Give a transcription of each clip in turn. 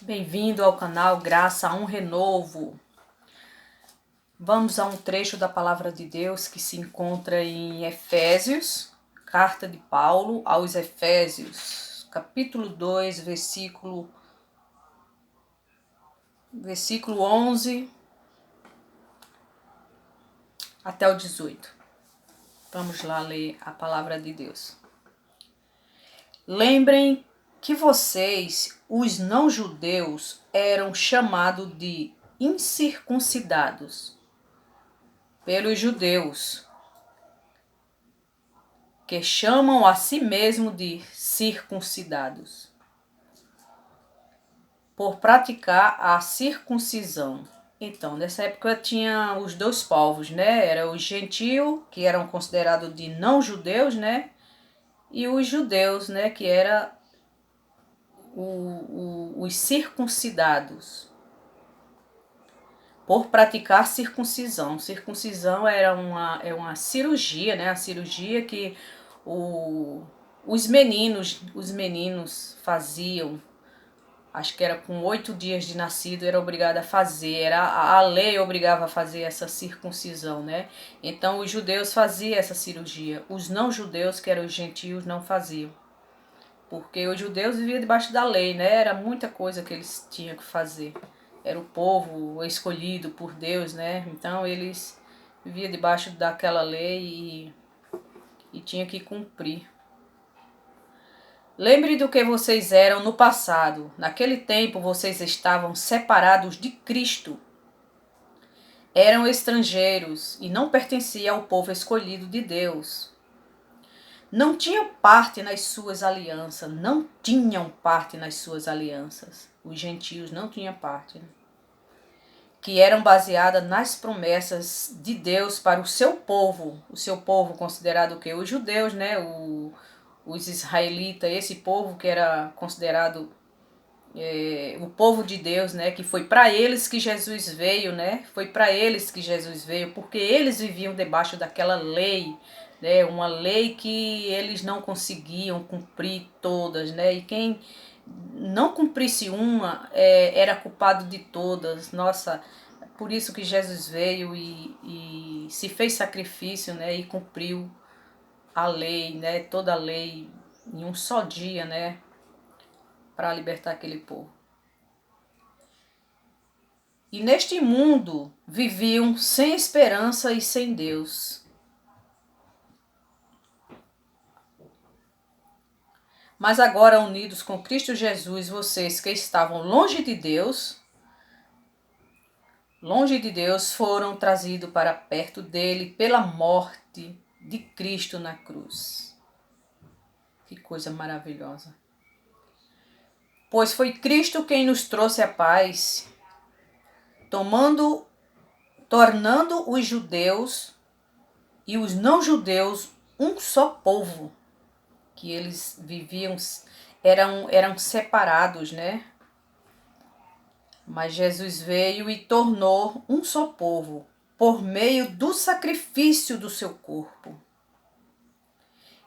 Bem-vindo ao canal Graça a um Renovo. Vamos a um trecho da Palavra de Deus que se encontra em Efésios, carta de Paulo aos Efésios, capítulo 2, versículo 11 até o 18. Vamos lá ler a Palavra de Deus. Lembrem que vocês, os não-judeus, eram chamados de incircuncidados pelos judeus, que chamam a si mesmo de circuncidados, por praticar a circuncisão. Então, nessa época tinha os dois povos, né? Era os gentios, que eram considerados de não-judeus, né? E os judeus, né? Que eram os circuncidados, por praticar circuncisão. Circuncisão é uma cirurgia, né? A cirurgia que os meninos faziam. Acho que era com 8 dias de nascido, era obrigado a fazer. A lei obrigava a fazer essa circuncisão, né? Então os judeus faziam essa cirurgia. Os não judeus, que eram os gentios, não faziam. Porque os judeus viviam debaixo da lei, né? Era muita coisa que eles tinham que fazer. Era o povo escolhido por Deus, né? Então eles viviam debaixo daquela lei e tinham que cumprir. Lembre do que vocês eram no passado. Naquele tempo vocês estavam separados de Cristo. Eram estrangeiros e não pertenciam ao povo escolhido de Deus. Não tinham parte nas suas alianças. Não tinham parte nas suas alianças. Os gentios não tinham parte, né? Que eram baseadas nas promessas de Deus para o seu povo considerado o quê? Os judeus, né? Os israelitas, esse povo que era considerado o povo de Deus, né? Que foi para eles que Jesus veio, né? Foi para eles que Jesus veio, porque eles viviam debaixo daquela lei, né? Uma lei que eles não conseguiam cumprir todas, né? E quem não cumprisse uma era culpado de todas. Nossa, por isso que Jesus veio e se fez sacrifício, né? E cumpriu a lei, né? Toda a lei em um só dia, né? Para libertar aquele povo. E neste mundo viviam sem esperança e sem Deus. Mas agora, unidos com Cristo Jesus, vocês que estavam longe de Deus, foram trazidos para perto dele pela morte de Cristo na cruz. Que coisa maravilhosa. Pois foi Cristo quem nos trouxe a paz, tornando os judeus e os não-judeus um só povo, que eles viviam, eram separados, né? Mas Jesus veio e tornou um só povo, por meio do sacrifício do seu corpo.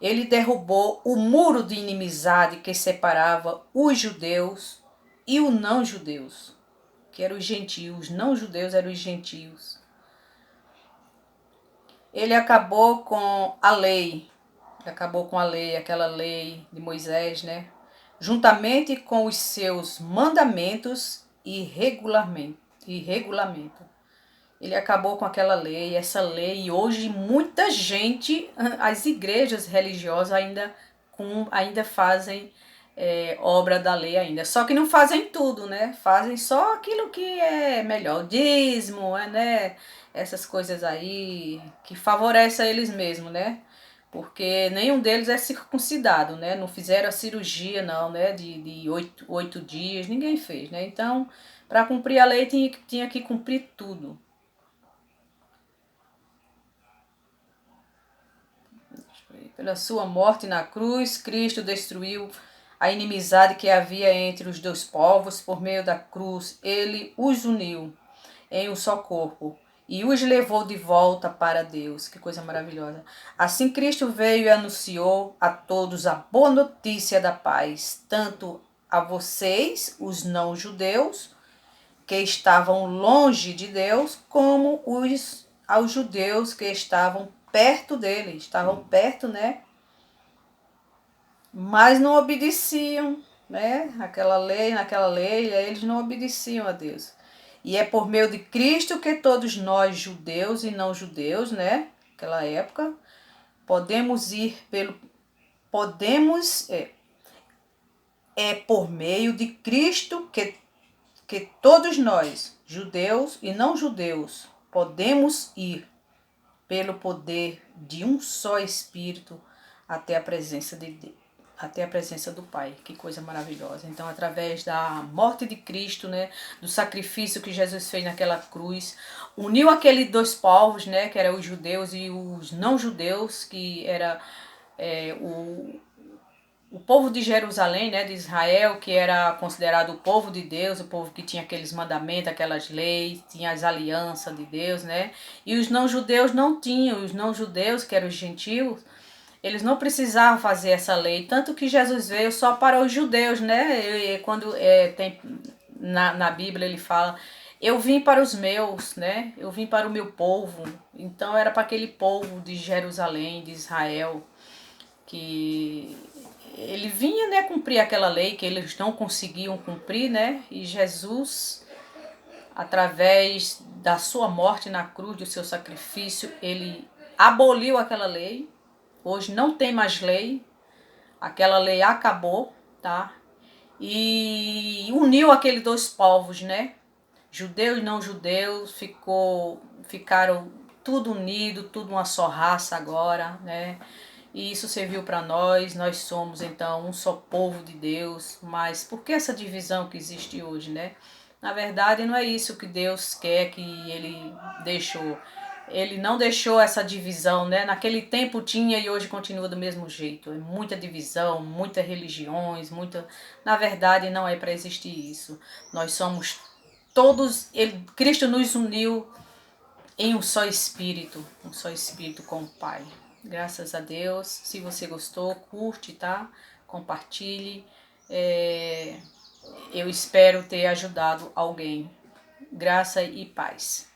Ele derrubou o muro de inimizade que separava os judeus e os não-judeus, que eram os gentios. Os não-judeus eram os gentios. Ele acabou com a lei, aquela lei de Moisés, né? Juntamente com os seus mandamentos e regulamento. Ele acabou com aquela lei, essa lei, e hoje muita gente, as igrejas religiosas ainda fazem obra da lei ainda. Só que não fazem tudo, né? Fazem só aquilo que é melhor. O dízimo, né? Essas coisas aí que favorecem a eles mesmos, né? Porque nenhum deles é circuncidado, né? Não fizeram a cirurgia, não, né? De 8 dias, ninguém fez, né? Então, para cumprir a lei, tinha que cumprir tudo. Pela sua morte na cruz, Cristo destruiu a inimizade que havia entre os dois povos. Por meio da cruz, ele os uniu em um só corpo e os levou de volta para Deus. Que coisa maravilhosa. Assim Cristo veio e anunciou a todos a boa notícia da paz, tanto a vocês, os não-judeus, que estavam longe de Deus, como aos judeus que estavam perto dele, estavam perto, né? Mas não obedeciam, né? Naquela lei, eles não obedeciam a Deus. E é por meio de Cristo que todos nós, judeus e não judeus, né? Naquela época, podemos ir pelo. Podemos. É por meio de Cristo que todos nós, judeus e não judeus, podemos ir pelo poder de um só Espírito até a presença de Deus, até a presença do Pai. Que coisa maravilhosa. Então, através da morte de Cristo, né, do sacrifício que Jesus fez naquela cruz, uniu aqueles dois povos, né, que eram os judeus e os não judeus, que era o povo de Jerusalém, né, de Israel, que era considerado o povo de Deus, o povo que tinha aqueles mandamentos, aquelas leis, tinha as alianças de Deus, né? E os não-judeus não tinham, os não-judeus, que eram os gentios, eles não precisavam fazer essa lei, tanto que Jesus veio só para os judeus, né? E quando tem na Bíblia ele fala, eu vim para os meus, né? Eu vim para o meu povo. Então era para aquele povo de Jerusalém, de Israel, que ele vinha, né, cumprir aquela lei que eles não conseguiam cumprir, né? E Jesus, através da sua morte na cruz, do seu sacrifício, ele aboliu aquela lei. Hoje não tem mais lei. Aquela lei acabou, tá? E uniu aqueles dois povos, né? Judeus e não judeus, ficaram tudo unido, tudo uma só raça agora, né? E isso serviu para nós somos então um só povo de Deus, mas por que essa divisão que existe hoje, né? Na verdade, não é isso que Deus quer, que Ele deixou. Ele não deixou essa divisão, né? Naquele tempo tinha e hoje continua do mesmo jeito. É muita divisão, muitas religiões, muita. Na verdade, não é para existir isso. Nós somos todos. Cristo nos uniu em um só espírito com o Pai. Graças a Deus. Se você gostou, curte, tá? Compartilhe. Eu espero ter ajudado alguém. Graça e paz.